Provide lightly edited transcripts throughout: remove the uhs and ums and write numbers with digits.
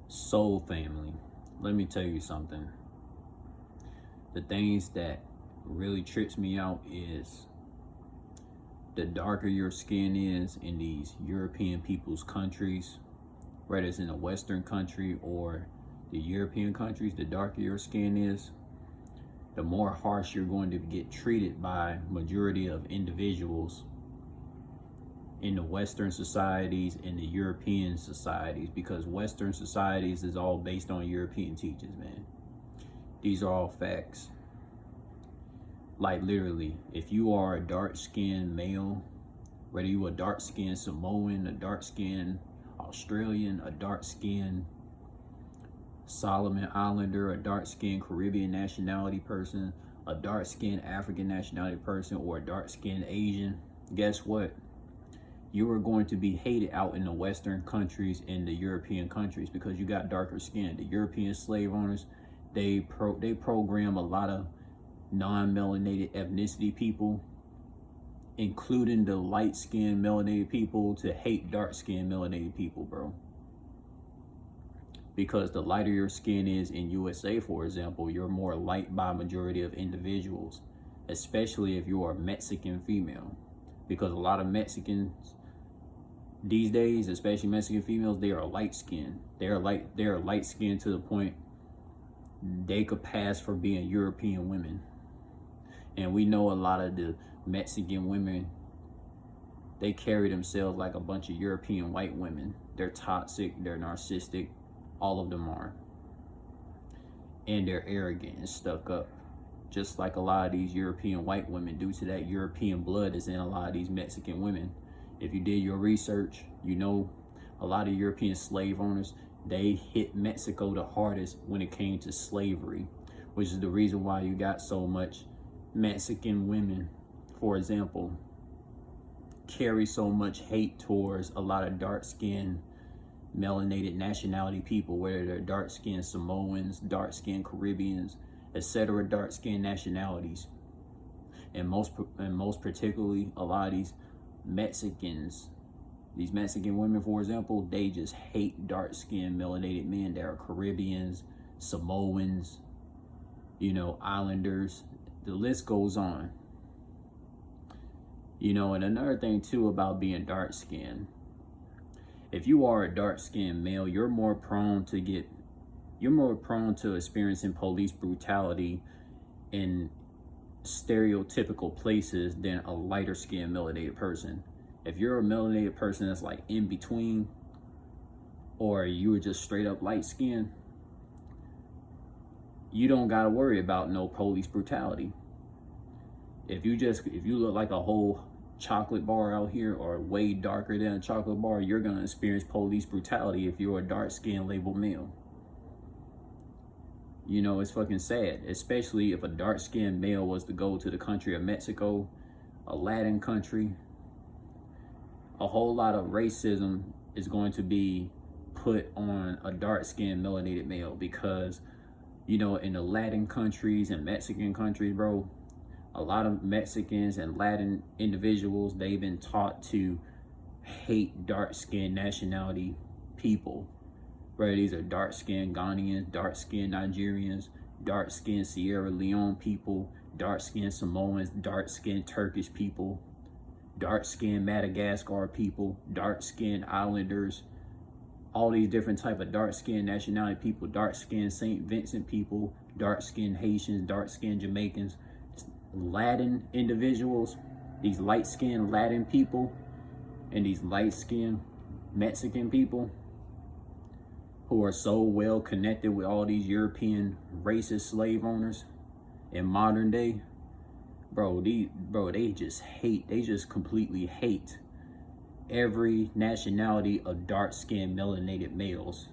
Soul family, let me tell you something. The things that really trips me out is the darker your skin is in these European people's countries, whether it's in a Western country or the European countries, the darker your skin is, the more harsh you're going to get treated by majority of individuals in the Western societies and the European societies, because Western societies is all based on European teachings, man. These are all facts. Like literally, if you are a dark-skinned male, whether you a dark-skinned Samoan, a dark-skinned Australian, a dark-skinned Solomon Islander, a dark-skinned Caribbean nationality person, a dark-skinned African nationality person, or a dark-skinned Asian, guess what? You are going to be hated out in the Western countries and the European countries because you got darker skin. The European slave owners, they program a lot of non-melanated ethnicity people, including the light-skinned melanated people, to hate dark-skinned melanated people, bro. Because the lighter your skin is in USA, for example, you're more light by majority of individuals, especially if you're a Mexican female. Because a lot of Mexicans these days, especially Mexican females, they are light skinned. They are light skinned to the point they could pass for being European women. And we know a lot of the Mexican women, they carry themselves like a bunch of European white women. They're toxic, they're narcissistic, all of them are. And they're arrogant and stuck up, just like a lot of these European white women, due to that European blood is in a lot of these Mexican women. If you did your research, you know a lot of European slave owners, they hit Mexico the hardest when it came to slavery, which is the reason why you got so much Mexican women, for example, carry so much hate towards a lot of dark-skinned melanated nationality people, whether they're dark-skinned Samoans, dark-skinned Caribbeans, etc., dark-skinned nationalities. And most particularly, a lot of these Mexicans, these Mexican women, for example, they just hate dark-skinned melanated men that are Caribbeans, Samoans, you know, Islanders. The list goes on. You know, and another thing too about being dark-skinned, if you are a dark-skinned male, you're more prone to experiencing police brutality in stereotypical places than a lighter skinned melanated person. If you're a melanated person that's like in between, or you were just straight up light skinned, you don't gotta worry about no police brutality. If you look like a whole chocolate bar out here, or way darker than a chocolate bar, you're gonna experience police brutality if you're a dark skinned labeled male. You know, it's fucking sad, especially if a dark-skinned male was to go to the country of Mexico, a Latin country. A whole lot of racism is going to be put on a dark-skinned melanated male because, you know, in the Latin countries and Mexican countries, bro, a lot of Mexicans and Latin individuals, they've been taught to hate dark-skinned nationality people. Right, these are dark-skinned Ghanaians, dark-skinned Nigerians, dark-skinned Sierra Leone people, dark-skinned Samoans, dark-skinned Turkish people, dark-skinned Madagascar people, dark-skinned Islanders, all these different type of dark-skinned nationality people, dark-skinned St. Vincent people, dark-skinned Haitians, dark-skinned Jamaicans, Latin individuals, these light-skinned Latin people, and these light-skinned Mexican people, who are so well connected with all these European racist slave owners in modern day, they just completely hate every nationality of dark-skinned melanated males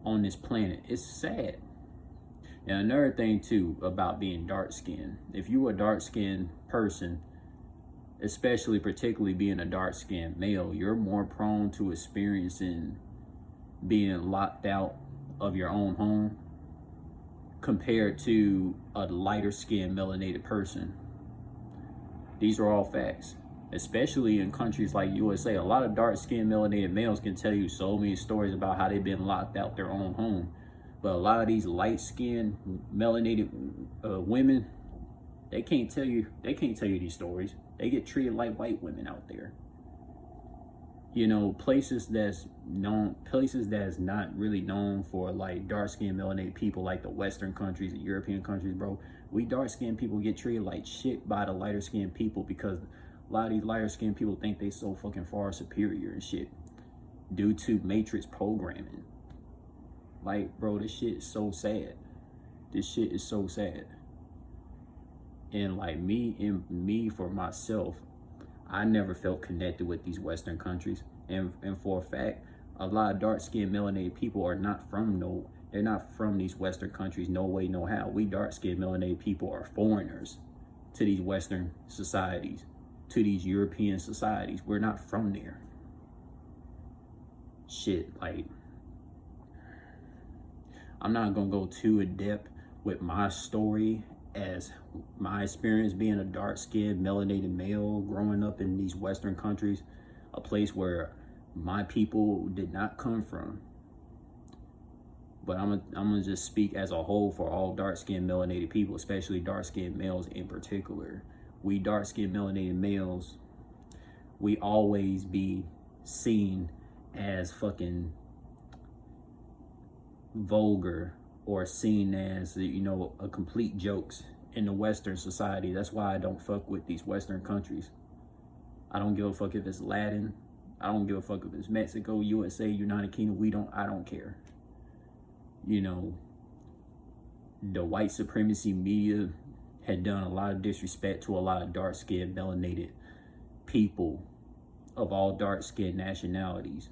on this planet. It's sad. And another thing too about being dark-skinned, if you are a dark-skinned person, particularly being a dark-skinned male, you're more prone to experiencing being locked out of your own home compared to a lighter skinned melanated person. These are all facts. especially in countries like USA. A lot of dark-skinned melanated males can tell you so many stories about how they've been locked out their own home. But a lot of these light-skinned melanated women, they can't tell you these stories. They get treated like white women out there. You know, places that's not really known for like dark-skinned melanated people, like the Western countries, the European countries, bro. We dark-skinned people get treated like shit by the lighter-skinned people because a lot of these lighter-skinned people think they so fucking far superior and shit due to matrix programming. Like, bro, this shit is so sad. This shit is so sad. And like me for myself, I never felt connected with these Western countries. And for a fact, a lot of dark-skinned melanated people are not from they're not from these Western countries, no way, no how. We dark-skinned melanated people are foreigners to these Western societies, to these European societies. We're not from there. Shit, like, I'm not gonna go too in depth with my story as my experience being a dark-skinned melanated male growing up in these Western countries, a place where my people did not come from. But I'm gonna just speak as a whole for all dark-skinned melanated people, especially dark-skinned males in particular. We dark-skinned melanated males, we always be seen as fucking vulgar or seen as, you know, a complete jokes in the Western society. That's why I don't fuck with these Western countries. I don't give a fuck if it's Latin. I don't give a fuck if it's Mexico, USA, United Kingdom. I don't care. You know, the white supremacy media had done a lot of disrespect to a lot of dark-skinned melanated people of all dark-skinned nationalities,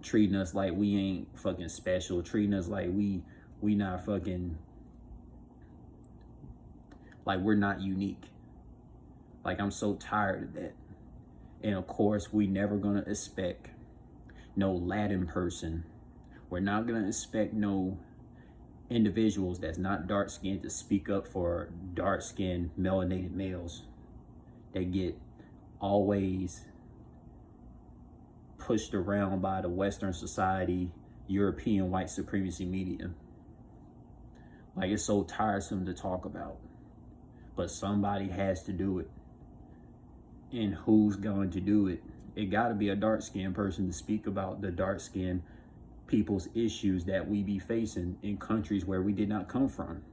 treating us like we ain't fucking special, treating us like we not fucking, like we're not unique. Like, I'm so tired of that. And of course, we never gonna expect no Latin person. We're not gonna expect no individuals that's not dark-skinned to speak up for dark-skinned melanated males. They get always pushed around by the Western society, European white supremacy media. Like, it's so tiresome to talk about, but somebody has to do it. And who's going to do it? It gotta be a dark-skinned person to speak about the dark-skinned people's issues that we be facing in countries where we did not come from.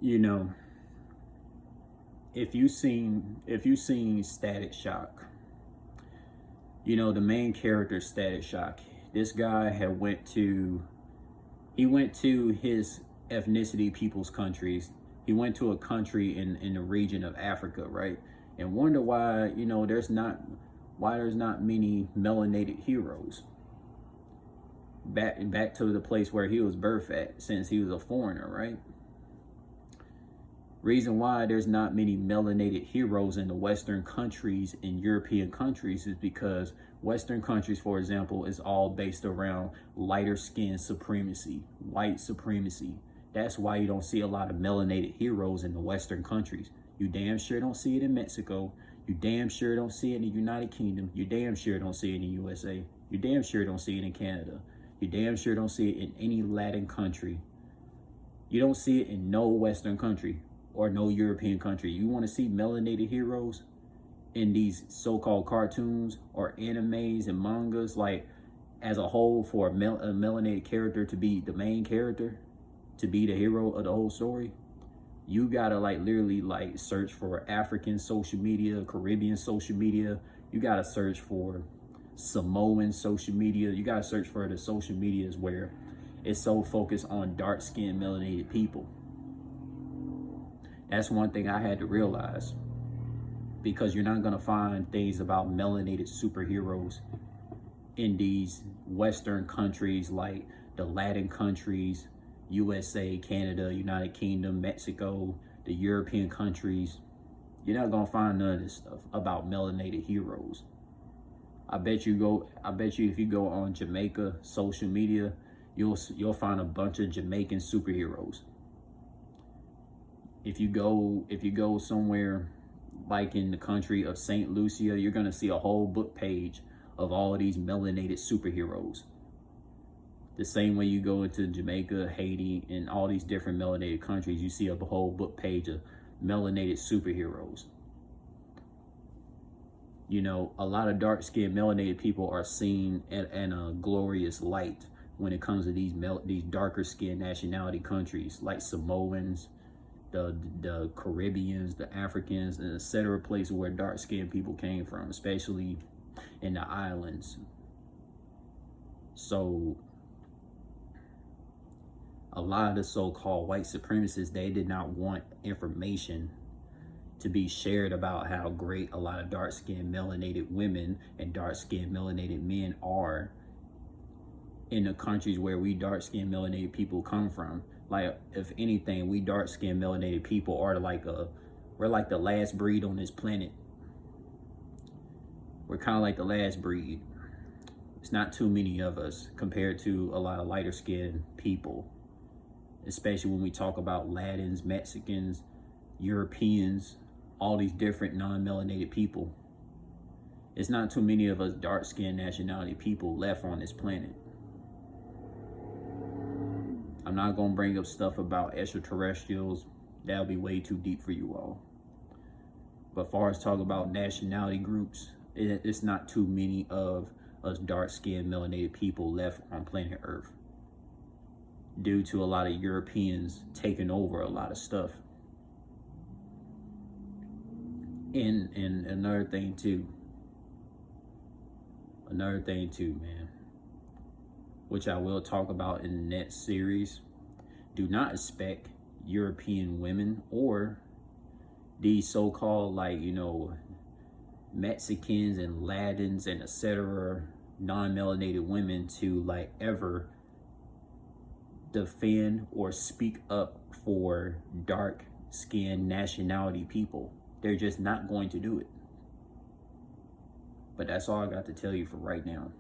You know, if you seen Static Shock, you know, the main character, Static Shock, this guy went to his ethnicity people's countries. He went to a country in the region of Africa, right? And wonder why, you know, there's not many melanated heroes. Back to the place where he was birthed at, since he was a foreigner, right? Reason why there's not many melanated heroes in the Western countries, in European countries, is because Western countries, for example, is all based around lighter skin supremacy, white supremacy. That's why you don't see a lot of melanated heroes in the Western countries. You damn sure don't see it in Mexico. You damn sure don't see it in the United Kingdom. You damn sure don't see it in the USA. You damn sure don't see it in Canada. You damn sure don't see it in any Latin country. You don't see it in no Western country or no European country. You want to see melanated heroes in these so-called cartoons or animes and mangas, like, as a whole, for a melanated character to be the main character, to be the hero of the whole story, you gotta like literally like search for African social media, Caribbean social media. You gotta search for Samoan social media. You gotta search for the social medias where it's so focused on dark-skinned melanated people. That's one thing I had to realize, because you're not gonna find things about melanated superheroes in these Western countries like the Latin countries, USA, Canada, United Kingdom, Mexico, the European countries. You're not gonna find none of this stuff about melanated heroes. I bet you if you go on Jamaica social media, you'll find a bunch of Jamaican superheroes. If you go somewhere like in the country of St. Lucia, you're going to see a whole book page of all of these melanated superheroes. The same way you go into Jamaica, Haiti, and all these different melanated countries, you see a whole book page of melanated superheroes. You know, a lot of dark-skinned melanated people are seen in a glorious light when it comes to these darker-skinned nationality countries like Samoans, the Caribbeans, the Africans, and etc. places where dark-skinned people came from, especially in the islands. So a lot of the so-called white supremacists, they did not want information to be shared about how great a lot of dark-skinned melanated women and dark-skinned melanated men are in the countries where we dark-skinned melanated people come from. Like, if anything, we dark-skinned melanated people are we're like the last breed on this planet. We're kind of like the last breed. It's not too many of us compared to a lot of lighter-skinned people, especially when we talk about Latins, Mexicans, Europeans, all these different non-melanated people. It's not too many of us dark-skinned nationality people left on this planet. I'm not going to bring up stuff about extraterrestrials. That'll be way too deep for you all. But as far as talk about nationality groups, it's not too many of us dark-skinned melanated people left on planet Earth, due to a lot of Europeans taking over a lot of stuff. And another thing too, man, which I will talk about in the next series, do not expect European women or these so-called, like, you know, Mexicans and Latins and etc. non-melanated women to like ever defend or speak up for dark-skinned nationality people. They're just not going to do it. But that's all I got to tell you for right now.